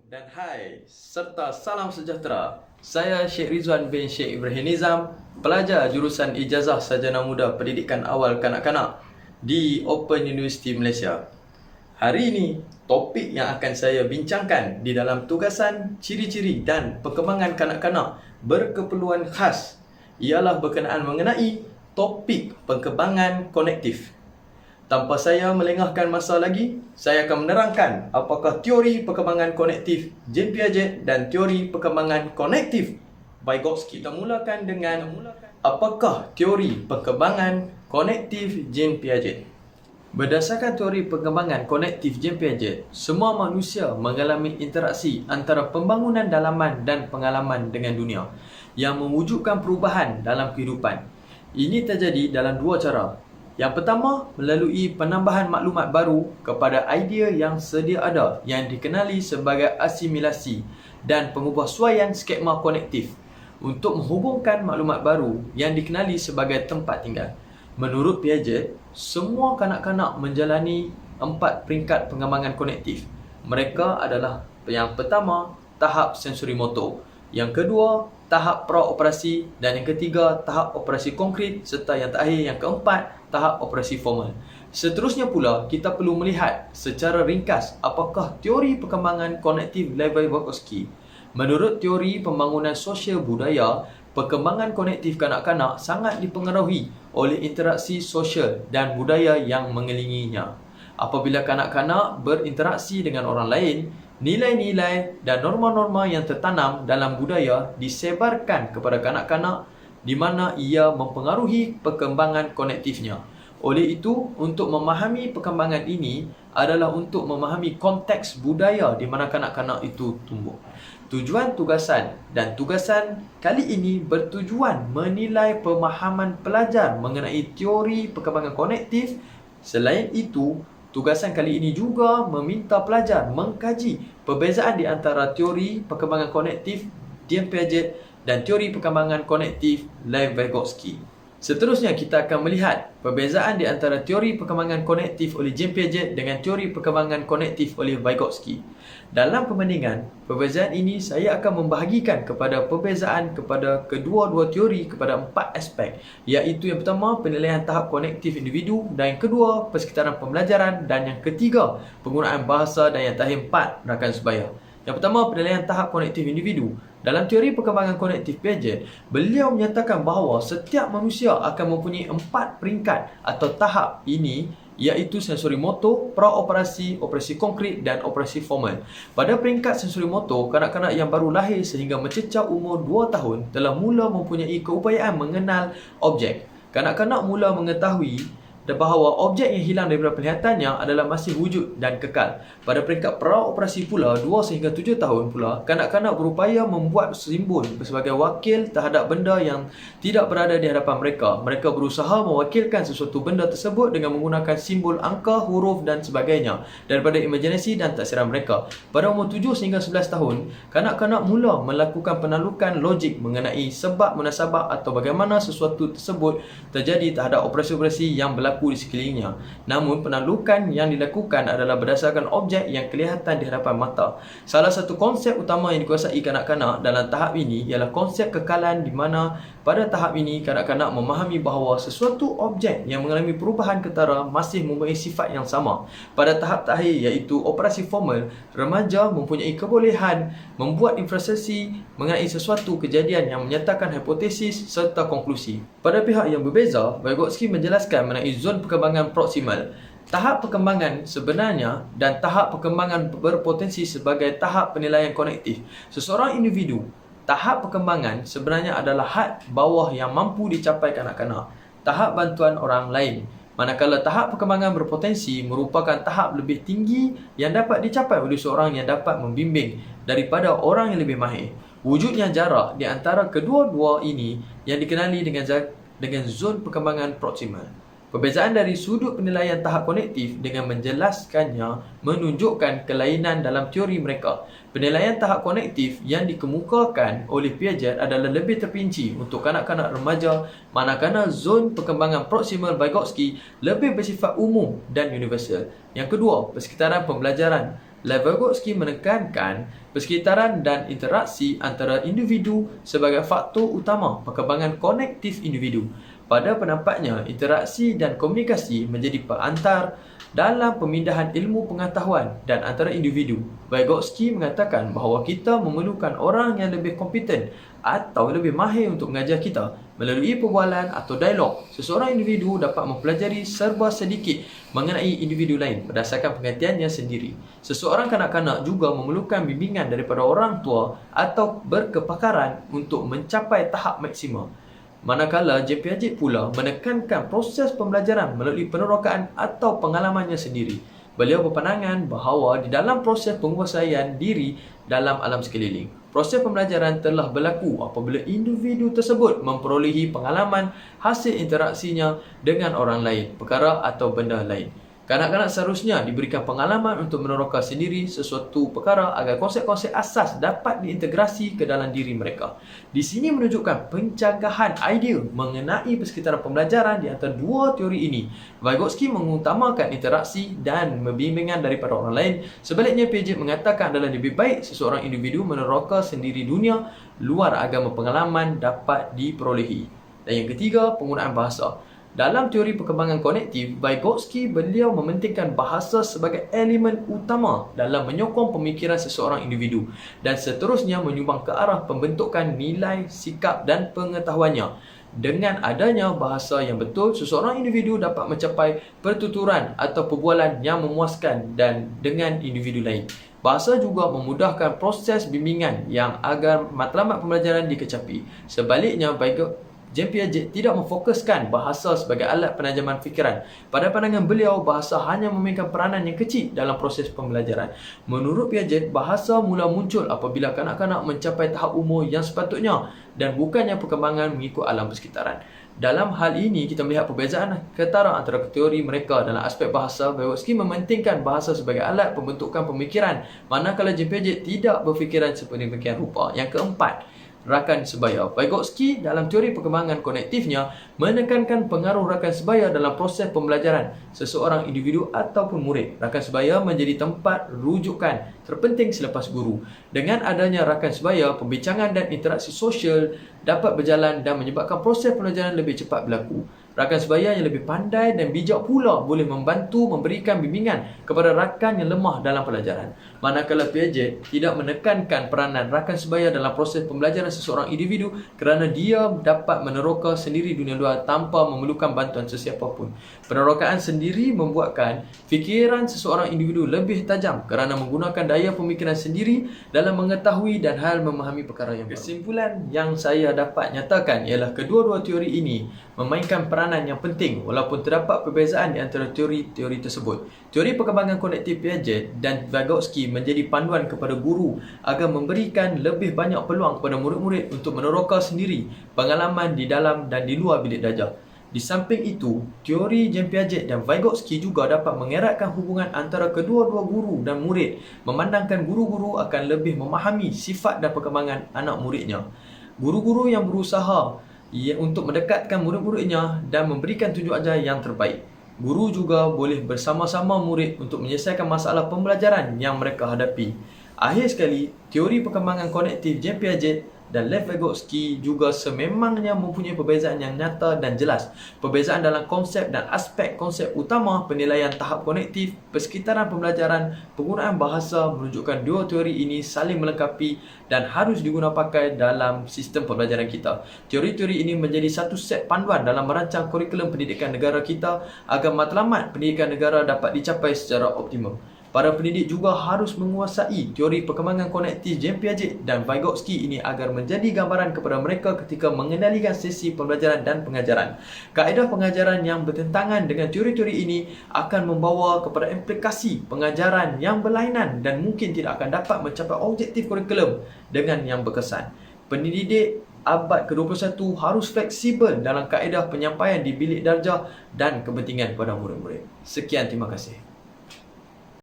dan hai serta salam sejahtera. Saya Syekh Rizwan bin Syekh Ibrahim Nizam, pelajar jurusan Ijazah Sarjana Muda Pendidikan Awal Kanak-kanak di Open University Malaysia. Hari ini, topik yang akan saya bincangkan di dalam tugasan ciri-ciri dan perkembangan kanak-kanak berkeperluan khas ialah berkenaan mengenai topik perkembangan konektif. Tanpa saya melengahkan masa lagi, saya akan menerangkan apakah teori perkembangan konektif Jean Piaget dan teori perkembangan konektif Vygotsky. Kita mulakan dengan apakah teori perkembangan konektif Jean Piaget. Berdasarkan teori perkembangan konektif Jean Piaget, semua manusia mengalami interaksi antara pembangunan dalaman dan pengalaman dengan dunia yang mewujudkan perubahan dalam kehidupan. Ini terjadi dalam dua cara. Yang pertama, melalui penambahan maklumat baru kepada idea yang sedia ada yang dikenali sebagai asimilasi dan pengubahsuaian skema konektif untuk menghubungkan maklumat baru yang dikenali sebagai tempat tinggal. Menurut Piaget, semua kanak-kanak menjalani 4 peringkat pengembangan konektif. Mereka adalah yang pertama, tahap sensori motor. Yang kedua, tahap praoperasi, dan yang ketiga, tahap operasi konkret, serta yang terakhir, yang keempat, tahap operasi formal. Seterusnya pula, kita perlu melihat secara ringkas apakah teori perkembangan konektif Levi Vygotsky. Menurut teori pembangunan sosial budaya, perkembangan konektif kanak-kanak sangat dipengaruhi oleh interaksi sosial dan budaya yang mengelilinginya. Apabila kanak-kanak berinteraksi dengan orang lain, nilai-nilai dan norma-norma yang tertanam dalam budaya disebarkan kepada kanak-kanak di mana ia mempengaruhi perkembangan konektifnya. Oleh itu, untuk memahami perkembangan ini adalah untuk memahami konteks budaya di mana kanak-kanak itu tumbuh. Tujuan tugasan dan tugasan kali ini bertujuan menilai pemahaman pelajar mengenai teori perkembangan konektif. Selain itu, tugasan kali ini juga meminta pelajar mengkaji perbezaan di antara teori perkembangan konektif Jean Piaget dan teori perkembangan konektif Lev Vygotsky. Seterusnya kita akan melihat perbezaan di antara teori perkembangan konektif oleh Jean Piaget dengan teori perkembangan konektif oleh Vygotsky. Dalam perbandingan, perbezaan ini saya akan membahagikan kepada perbezaan kepada kedua-dua teori kepada 4 aspek, iaitu yang pertama penilaian tahap konektif individu, dan yang kedua persekitaran pembelajaran, dan yang ketiga penggunaan bahasa, dan yang terakhir 4 rakan sebaya. Yang pertama, penilaian tahap konektif individu. Dalam teori perkembangan konektif Piaget, beliau menyatakan bahawa setiap manusia akan mempunyai 4 peringkat atau tahap ini, iaitu sensori motor, praoperasi, operasi konkret dan operasi formal. Pada peringkat sensori motor, kanak-kanak yang baru lahir sehingga mencecah umur 2 tahun telah mula mempunyai keupayaan mengenal objek. Kanak-kanak mula mengetahui bahawa objek yang hilang daripada penglihatannya adalah masih wujud dan kekal. Pada peringkat praoperasi pula, 2 sehingga 7 tahun pula, kanak-kanak berupaya membuat simbol sebagai wakil terhadap benda yang tidak berada di hadapan mereka. Mereka berusaha mewakilkan sesuatu benda tersebut dengan menggunakan simbol angka, huruf dan sebagainya daripada imajinasi dan taksiran mereka. Pada umur 7 sehingga 11 tahun, kanak-kanak mula melakukan penalukan logik mengenai sebab munasabah atau bagaimana sesuatu tersebut terjadi terhadap operasi-operasi yang berlaku di sekelilingnya. Namun penalukan yang dilakukan adalah berdasarkan objek yang kelihatan di hadapan mata. Salah satu konsep utama yang dikuasai kanak-kanak dalam tahap ini ialah konsep kekalan, di mana pada tahap ini kanak-kanak memahami bahawa sesuatu objek yang mengalami perubahan ketara masih mempunyai sifat yang sama. Pada tahap terakhir iaitu operasi formal, remaja mempunyai kebolehan membuat inferensi mengenai sesuatu kejadian yang menyatakan hipotesis serta konklusi. Pada pihak yang berbeza, Vygotsky menjelaskan mengenai zon perkembangan proksimal, tahap perkembangan sebenarnya dan tahap perkembangan berpotensi sebagai tahap penilaian konektif. Seseorang individu, tahap perkembangan sebenarnya adalah had bawah yang mampu dicapai kanak-kanak. Tahap bantuan orang lain, manakala tahap perkembangan berpotensi merupakan tahap lebih tinggi yang dapat dicapai oleh seorang yang dapat membimbing daripada orang yang lebih mahir. Wujudnya jarak di antara kedua-dua ini yang dikenali dengan zon perkembangan proksimal. Perbezaan dari sudut penilaian tahap konektif dengan menjelaskannya menunjukkan kelainan dalam teori mereka. Penilaian tahap konektif yang dikemukakan oleh Piaget adalah lebih terperinci untuk kanak-kanak remaja, manakala zon perkembangan proksimal Vygotsky lebih bersifat umum dan universal. Yang kedua, persekitaran pembelajaran. Lev Vygotsky menekankan persekitaran dan interaksi antara individu sebagai faktor utama perkembangan konektif individu. Pada pendapatnya, interaksi dan komunikasi menjadi perantar dalam pemindahan ilmu pengetahuan dan antara individu. Vygotsky mengatakan bahawa kita memerlukan orang yang lebih kompeten atau lebih mahir untuk mengajar kita. Melalui perbualan atau dialog, seseorang individu dapat mempelajari serba sedikit mengenai individu lain berdasarkan pengertiannya sendiri. Seseorang kanak-kanak juga memerlukan bimbingan daripada orang tua atau berkepakaran untuk mencapai tahap maksima. Manakala J. Piaget pula menekankan proses pembelajaran melalui penerokaan atau pengalamannya sendiri. Beliau berpandangan bahawa di dalam proses penguasaan diri dalam alam sekeliling, proses pembelajaran telah berlaku apabila individu tersebut memperolehi pengalaman hasil interaksinya dengan orang lain, perkara atau benda lain. Kanak-kanak seharusnya diberikan pengalaman untuk meneroka sendiri sesuatu perkara agar konsep-konsep asas dapat diintegrasi ke dalam diri mereka. Di sini menunjukkan pencanggahan idea mengenai persekitaran pembelajaran di antara dua teori ini. Vygotsky mengutamakan interaksi dan bimbingan daripada orang lain. Sebaliknya, Piaget mengatakan adalah lebih baik seseorang individu meneroka sendiri dunia luar agama pengalaman dapat diperolehi. Dan yang ketiga, penggunaan bahasa. Dalam teori perkembangan konektif, Vygotsky beliau mementingkan bahasa sebagai elemen utama dalam menyokong pemikiran seseorang individu dan seterusnya menyumbang ke arah pembentukan nilai, sikap dan pengetahuannya. Dengan adanya bahasa yang betul, seseorang individu dapat mencapai pertuturan atau perbualan yang memuaskan dan dengan individu lain. Bahasa juga memudahkan proses bimbingan yang agar matlamat pembelajaran dikecapi. Sebaliknya, J. Piaget tidak memfokuskan bahasa sebagai alat penajaman fikiran. Pada pandangan beliau, bahasa hanya memainkan peranan yang kecil dalam proses pembelajaran. Menurut Piaget, bahasa mula muncul apabila kanak-kanak mencapai tahap umur yang sepatutnya dan bukannya perkembangan mengikut alam persekitaran. Dalam hal ini, kita melihat perbezaan ketara antara teori mereka dalam aspek bahasa. Vygotsky mementingkan bahasa sebagai alat pembentukan pemikiran, manakala J. Piaget tidak berfikiran seperti demikian rupa. Yang keempat, rakan sebaya. Vygotsky dalam teori perkembangan konektifnya menekankan pengaruh rakan sebaya dalam proses pembelajaran seseorang individu ataupun murid. Rakan sebaya menjadi tempat rujukan terpenting selepas guru. Dengan adanya rakan sebaya, pembincangan dan interaksi sosial dapat berjalan dan menyebabkan proses pembelajaran lebih cepat berlaku. Rakan sebaya yang lebih pandai dan bijak pula boleh membantu memberikan bimbingan kepada rakan yang lemah dalam pelajaran. Manakala Piaget tidak menekankan peranan rakan sebaya dalam proses pembelajaran seseorang individu kerana dia dapat meneroka sendiri dunia luar tanpa memerlukan bantuan sesiapa pun. Penerokaan sendiri membuatkan fikiran seseorang individu lebih tajam kerana menggunakan daya pemikiran sendiri dalam mengetahui dan hal memahami perkara yang baru. Kesimpulan yang saya dapat nyatakan ialah kedua-dua teori ini memainkan peranan yang penting walaupun terdapat perbezaan di antara teori-teori tersebut. Teori perkembangan konektif Piaget dan Vygotsky menjadi panduan kepada guru agar memberikan lebih banyak peluang kepada murid-murid untuk meneroka sendiri pengalaman di dalam dan di luar bilik darjah. Di samping itu, teori J. Piaget dan Vygotsky juga dapat mengeratkan hubungan antara kedua-dua guru dan murid, memandangkan guru-guru akan lebih memahami sifat dan perkembangan anak muridnya. Guru-guru yang berusaha untuk mendekatkan murid-muridnya dan memberikan tunjuk ajar yang terbaik. Guru juga boleh bersama-sama murid untuk menyelesaikan masalah pembelajaran yang mereka hadapi. Akhir sekali, teori perkembangan konektif J. Piaget dan Lev Vygotsky juga sememangnya mempunyai perbezaan yang nyata dan jelas. Perbezaan dalam konsep dan aspek konsep utama penilaian tahap konektif, persekitaran pembelajaran, penggunaan bahasa menunjukkan dua teori ini saling melengkapi dan harus digunakan pakai dalam sistem pembelajaran kita. Teori-teori ini menjadi satu set panduan dalam merancang kurikulum pendidikan negara kita agar matlamat pendidikan negara dapat dicapai secara optimum. Para pendidik juga harus menguasai teori perkembangan konektif J. Piaget dan Vygotsky ini agar menjadi gambaran kepada mereka ketika mengendalikan sesi pembelajaran dan pengajaran. Kaedah pengajaran yang bertentangan dengan teori-teori ini akan membawa kepada implikasi pengajaran yang berlainan dan mungkin tidak akan dapat mencapai objektif kurikulum dengan yang berkesan. Pendidik abad ke-21 harus fleksibel dalam kaedah penyampaian di bilik darjah dan kepentingan kepada murid-murid. Sekian, terima kasih.